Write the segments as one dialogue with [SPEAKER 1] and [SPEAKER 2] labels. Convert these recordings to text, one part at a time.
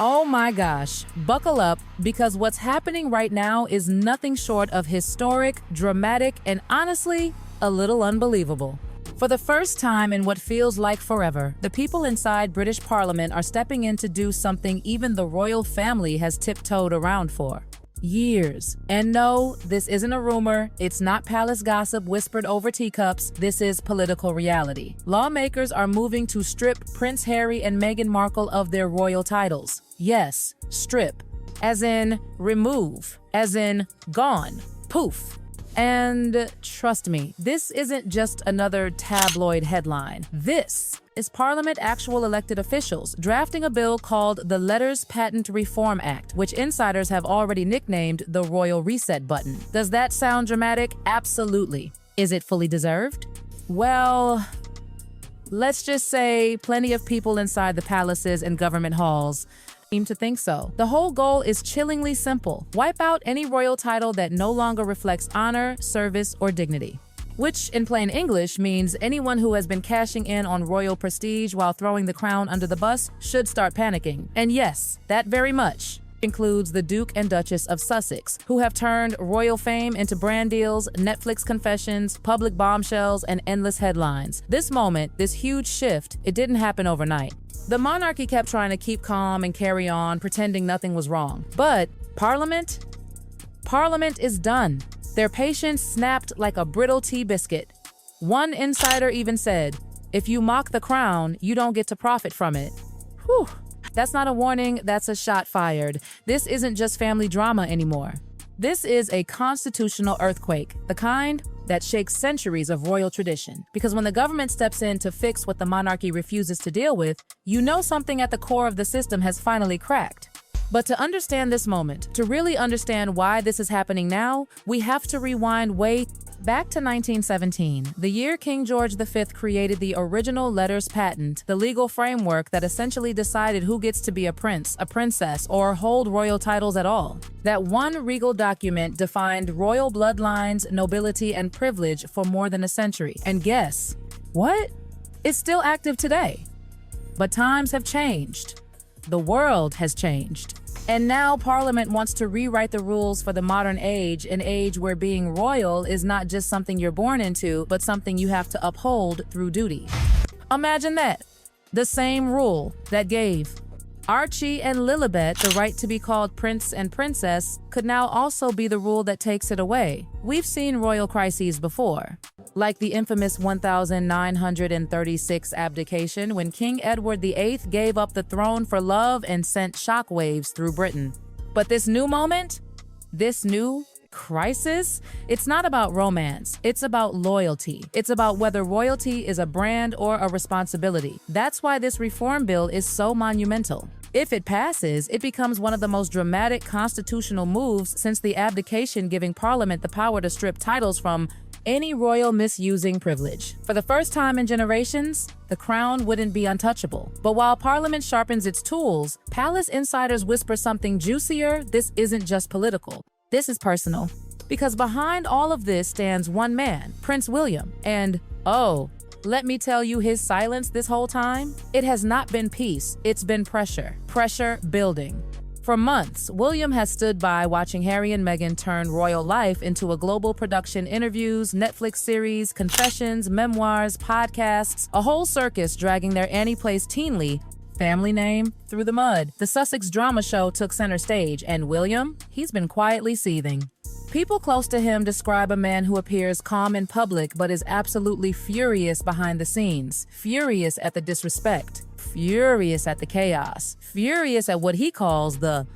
[SPEAKER 1] Oh my gosh, buckle up, because what's happening right now is nothing short of historic, dramatic, and honestly, a little unbelievable. For the first time in what feels like forever, the people inside British Parliament are stepping in to do something even the royal family has tiptoed around for years. And no, this isn't a rumor, it's not palace gossip whispered over teacups, this is political reality. Lawmakers are moving to strip Prince Harry and Meghan Markle of their royal titles. Yes, strip. As in remove. As in gone. Poof. And trust me, this isn't just another tabloid headline. This is Parliament actual elected officials drafting a bill called the Letters Patent Reform Act, which insiders have already nicknamed the Royal Reset Button. Does that sound dramatic? Absolutely. Is it fully deserved? Well, let's just say plenty of people inside the palaces and government halls seem to think so. The whole goal is chillingly simple. Wipe out any royal title that no longer reflects honor, service, or dignity. Which, in plain English, means anyone who has been cashing in on royal prestige while throwing the crown under the bus should start panicking. And yes, that very much includes the Duke and Duchess of Sussex, who have turned royal fame into brand deals, Netflix confessions, public bombshells, and endless headlines. This moment, this huge shift, it didn't happen overnight. The monarchy kept trying to keep calm and carry on, pretending nothing was wrong. But Parliament is done. Their patience snapped like a brittle tea biscuit. One insider even said, "If you mock the crown, you don't get to profit from it." Whew. That's not a warning, that's a shot fired. This isn't just family drama anymore. This is a constitutional earthquake, the kind that shakes centuries of royal tradition. Because when the government steps in to fix what the monarchy refuses to deal with, you know something at the core of the system has finally cracked. But to understand this moment, to really understand why this is happening now, we have to rewind way back to 1917, the year King George V created the original letters patent, the legal framework that essentially decided who gets to be a prince, a princess, or hold royal titles at all. That one regal document defined royal bloodlines, nobility, and privilege for more than a century. And guess what? It's still active today. But times have changed. The world has changed. And now Parliament wants to rewrite the rules for the modern age, an age where being royal is not just something you're born into, but something you have to uphold through duty. Imagine that. The same rule that gave Archie and Lilibet the right to be called prince and princess could now also be the rule that takes it away. We've seen royal crises before, like the infamous 1936 abdication when King Edward VIII gave up the throne for love and sent shockwaves through Britain. But this new moment, this new crisis, it's not about romance, it's about loyalty. It's about whether royalty is a brand or a responsibility. That's why this reform bill is so monumental. If it passes, it becomes one of the most dramatic constitutional moves since the abdication, giving Parliament the power to strip titles from any royal misusing privilege. For the first time in generations, the crown wouldn't be untouchable. But while Parliament sharpens its tools, palace insiders whisper something juicier. This isn't just political. This is personal. Because behind all of this stands one man, Prince William. And, oh, let me tell you, his silence this whole time? It has not been peace, it's been pressure. Pressure building. For months, William has stood by watching Harry and Meghan turn royal life into a global production, interviews, Netflix series, confessions, memoirs, podcasts, a whole circus dragging their Annie Place teenly family name through the mud. The Sussex drama show took center stage, and William, he's been quietly seething. People close to him describe a man who appears calm in public but is absolutely furious behind the scenes. Furious at the disrespect. Furious at the chaos. Furious at what he calls the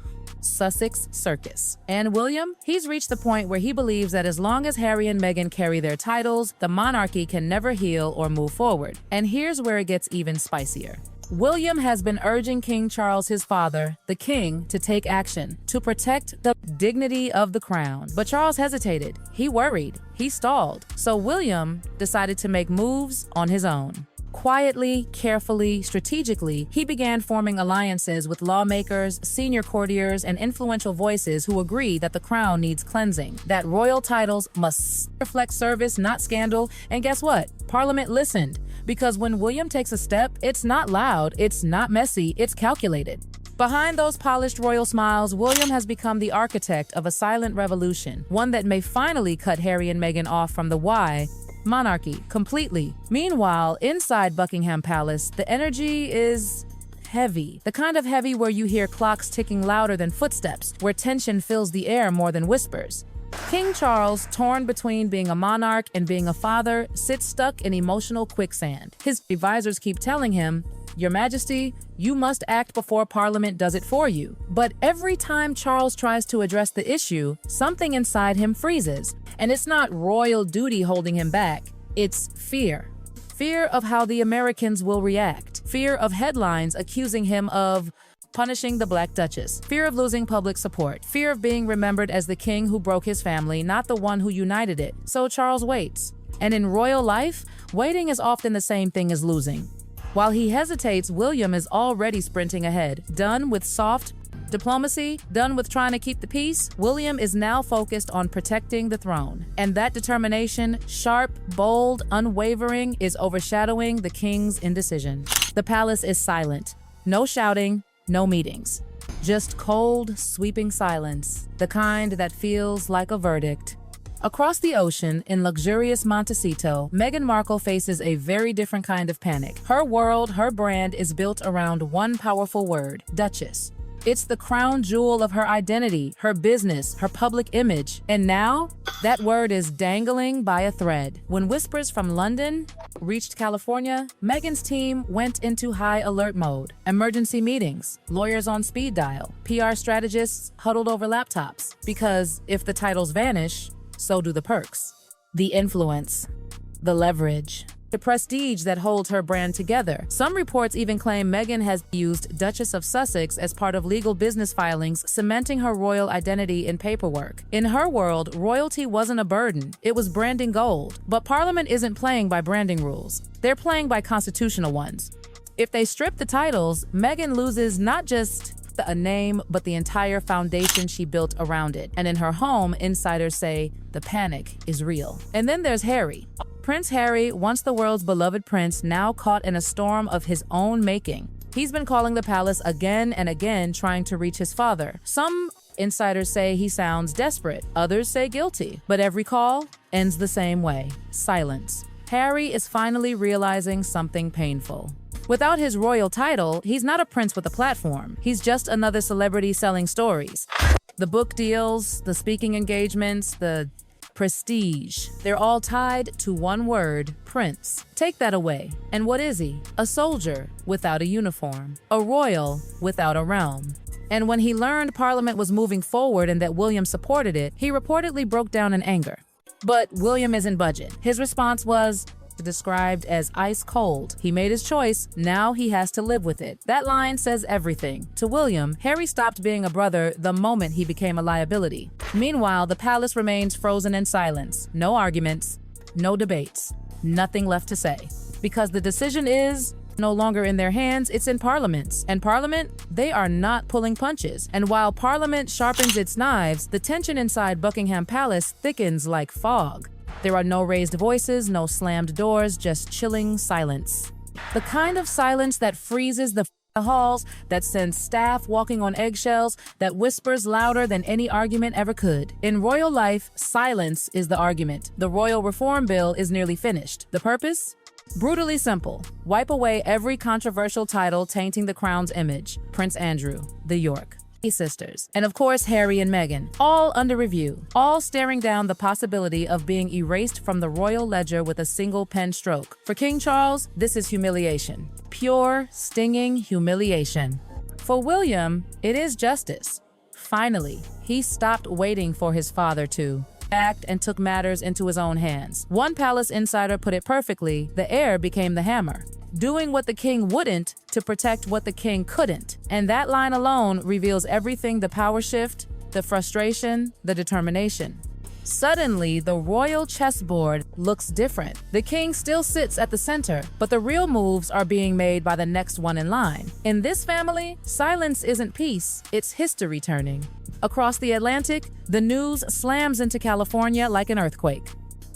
[SPEAKER 1] Sussex circus. And William, he's reached the point where he believes that as long as Harry and Meghan carry their titles, the monarchy can never heal or move forward. And here's where it gets even spicier. William has been urging King Charles, his father, the king, to take action, to protect the dignity of the crown. But Charles hesitated. He worried. He stalled. So William decided to make moves on his own. Quietly, carefully, strategically, he began forming alliances with lawmakers, senior courtiers, and influential voices who agree that the crown needs cleansing, that royal titles must reflect service, not scandal. And guess what? Parliament listened. Because when William takes a step, it's not loud, it's not messy, it's calculated. Behind those polished royal smiles, William has become the architect of a silent revolution, one that may finally cut Harry and Meghan off from the monarchy completely. Meanwhile, inside Buckingham Palace, the energy is heavy. The kind of heavy where you hear clocks ticking louder than footsteps, where tension fills the air more than whispers. King Charles, torn between being a monarch and being a father, sits stuck in emotional quicksand. His advisors keep telling him, "Your Majesty, you must act before Parliament does it for you." But every time Charles tries to address the issue, something inside him freezes. And it's not royal duty holding him back, it's fear. Fear of how the Americans will react. Fear of headlines accusing him of punishing the Black Duchess. Fear of losing public support. Fear of being remembered as the king who broke his family, not the one who united it. So Charles waits. And in royal life, waiting is often the same thing as losing. While he hesitates, William is already sprinting ahead. Done with soft diplomacy, done with trying to keep the peace, William is now focused on protecting the throne. And that determination, sharp, bold, unwavering, is overshadowing the king's indecision. The palace is silent. No shouting, no meetings. Just cold, sweeping silence, the kind that feels like a verdict. Across the ocean, in luxurious Montecito, Meghan Markle faces a very different kind of panic. Her world, her brand, is built around one powerful word: Duchess. It's the crown jewel of her identity, her business, her public image. And now, that word is dangling by a thread. When whispers from London reached California, Meghan's team went into high alert mode. Emergency meetings, lawyers on speed dial, PR strategists huddled over laptops. Because if the titles vanish, so do the perks. The influence, the leverage, the prestige that holds her brand together. Some reports even claim Meghan has used Duchess of Sussex as part of legal business filings, cementing her royal identity in paperwork. In her world, royalty wasn't a burden, it was branding gold. But Parliament isn't playing by branding rules. They're playing by constitutional ones. If they strip the titles, Meghan loses not just a name, but the entire foundation she built around it. And in her home, insiders say the panic is real. And then there's Harry. Prince Harry, once the world's beloved prince, now caught in a storm of his own making. He's been calling the palace again and again, trying to reach his father. Some insiders say he sounds desperate, others say guilty. But every call ends the same way: silence. Harry is finally realizing something painful. Without his royal title, he's not a prince with a platform. He's just another celebrity selling stories. The book deals, the speaking engagements, the prestige, they're all tied to one word: prince. Take that away, and what is he? A soldier without a uniform, a royal without a realm. And when he learned Parliament was moving forward and that William supported it, he reportedly broke down in anger. But William isn't budging. His response was described as ice cold. He made his choice, now he has to live with it. That line says everything. To William, Harry stopped being a brother the moment he became a liability. Meanwhile, the palace remains frozen in silence. No arguments, no debates, nothing left to say. Because the decision is no longer in their hands, it's in Parliament's. And Parliament, they are not pulling punches. And while Parliament sharpens its knives, the tension inside Buckingham Palace thickens like fog. There are no raised voices, no slammed doors, just chilling silence. The kind of silence that freezes the halls, that sends staff walking on eggshells, that whispers louder than any argument ever could. In royal life, silence is the argument. The royal reform bill is nearly finished. The purpose? Brutally simple. Wipe away every controversial title tainting the crown's image. Prince Andrew, the York sisters, and of course Harry and Meghan, all under review, all staring down the possibility of being erased from the royal ledger with a single pen stroke. For King Charles, this is humiliation. Pure, stinging humiliation. For William, it is justice. Finally, he stopped waiting for his father to act and took matters into his own hands. One palace insider put it perfectly: the heir became the hammer, doing what the king wouldn't to protect what the king couldn't. And that line alone reveals everything: the power shift, the frustration, the determination. Suddenly, the royal chessboard looks different. The king still sits at the center, but the real moves are being made by the next one in line. In this family, silence isn't peace, it's history turning. Across the Atlantic, the news slams into California like an earthquake.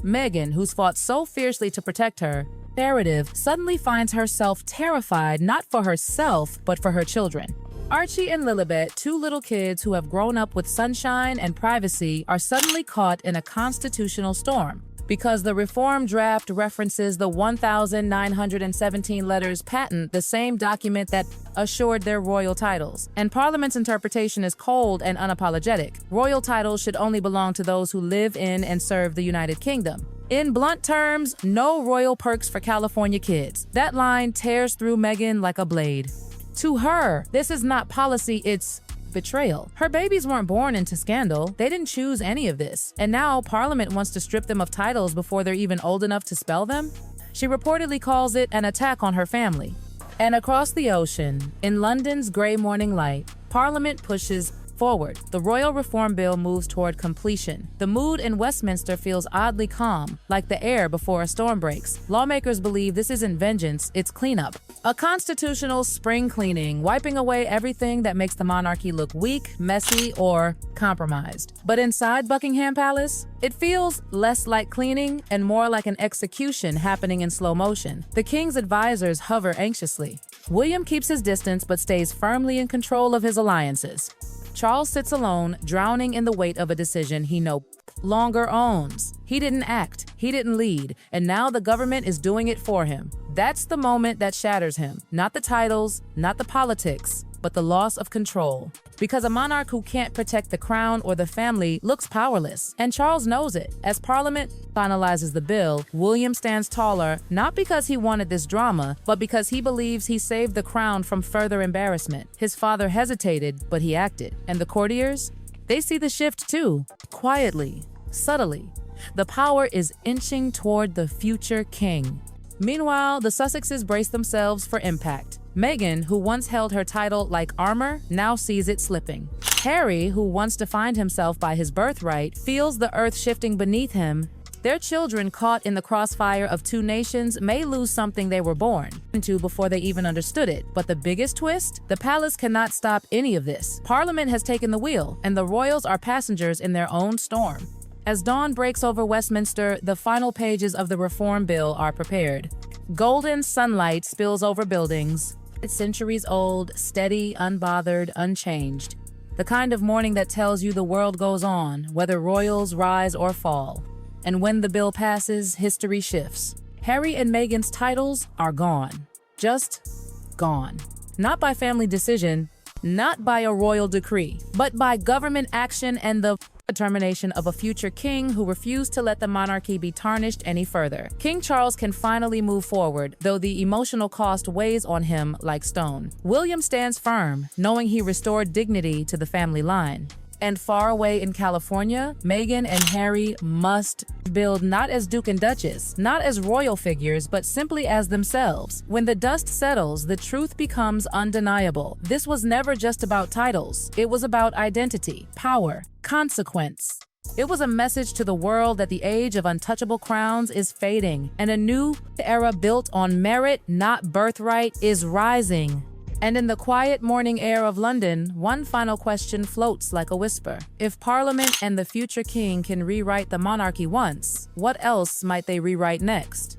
[SPEAKER 1] Meghan, who's fought so fiercely to protect her narrative, suddenly finds herself terrified not for herself, but for her children. Archie and Lilibet, two little kids who have grown up with sunshine and privacy, are suddenly caught in a constitutional storm. Because the reform draft references the 1,917 letters patent, the same document that assured their royal titles. And Parliament's interpretation is cold and unapologetic. Royal titles should only belong to those who live in and serve the United Kingdom. In blunt terms, no royal perks for California kids. That line tears through Meghan like a blade. To her, this is not policy, it's betrayal. Her babies weren't born into scandal. They didn't choose any of this. And now Parliament wants to strip them of titles before they're even old enough to spell them? She reportedly calls it an attack on her family. And across the ocean, in London's grey morning light, Parliament pushes forward. The royal reform bill moves toward completion. The mood in Westminster feels oddly calm, like the air before a storm breaks. Lawmakers believe this isn't vengeance, it's cleanup. A constitutional spring cleaning, wiping away everything that makes the monarchy look weak, messy, or compromised. But inside Buckingham Palace, it feels less like cleaning and more like an execution happening in slow motion. The king's advisors hover anxiously. William keeps his distance but stays firmly in control of his alliances. Charles sits alone, drowning in the weight of a decision he no longer owns. He didn't act, he didn't lead, and now the government is doing it for him. That's the moment that shatters him. Not the titles, not the politics, but the loss of control. Because a monarch who can't protect the crown or the family looks powerless, and Charles knows it. As Parliament finalizes the bill, William stands taller, not because he wanted this drama, but because he believes he saved the crown from further embarrassment. His father hesitated, but he acted. And the courtiers? They see the shift too, quietly, subtly. The power is inching toward the future king. Meanwhile, the Sussexes brace themselves for impact. Meghan, who once held her title like armor, now sees it slipping. Harry, who once defined himself by his birthright, feels the earth shifting beneath him. Their children, caught in the crossfire of two nations, may lose something they were born into before they even understood it. But the biggest twist? The palace cannot stop any of this. Parliament has taken the wheel, and the royals are passengers in their own storm. As dawn breaks over Westminster, the final pages of the reform bill are prepared. Golden sunlight spills over buildings. It's centuries old, steady, unbothered, unchanged. The kind of morning that tells you the world goes on, whether royals rise or fall. And when the bill passes, history shifts. Harry and Meghan's titles are gone. Just gone. Not by family decision, not by a royal decree, but by government action and the determination of a future king who refused to let the monarchy be tarnished any further. King Charles can finally move forward, though the emotional cost weighs on him like stone. William stands firm, knowing he restored dignity to the family line. And far away in California, Meghan and Harry must build not as Duke and Duchess, not as royal figures, but simply as themselves. When the dust settles, the truth becomes undeniable. This was never just about titles. It was about identity, power, consequence. It was a message to the world that the age of untouchable crowns is fading, and a new era built on merit, not birthright, is rising. And in the quiet morning air of London, one final question floats like a whisper. If Parliament and the future king can rewrite the monarchy once, what else might they rewrite next?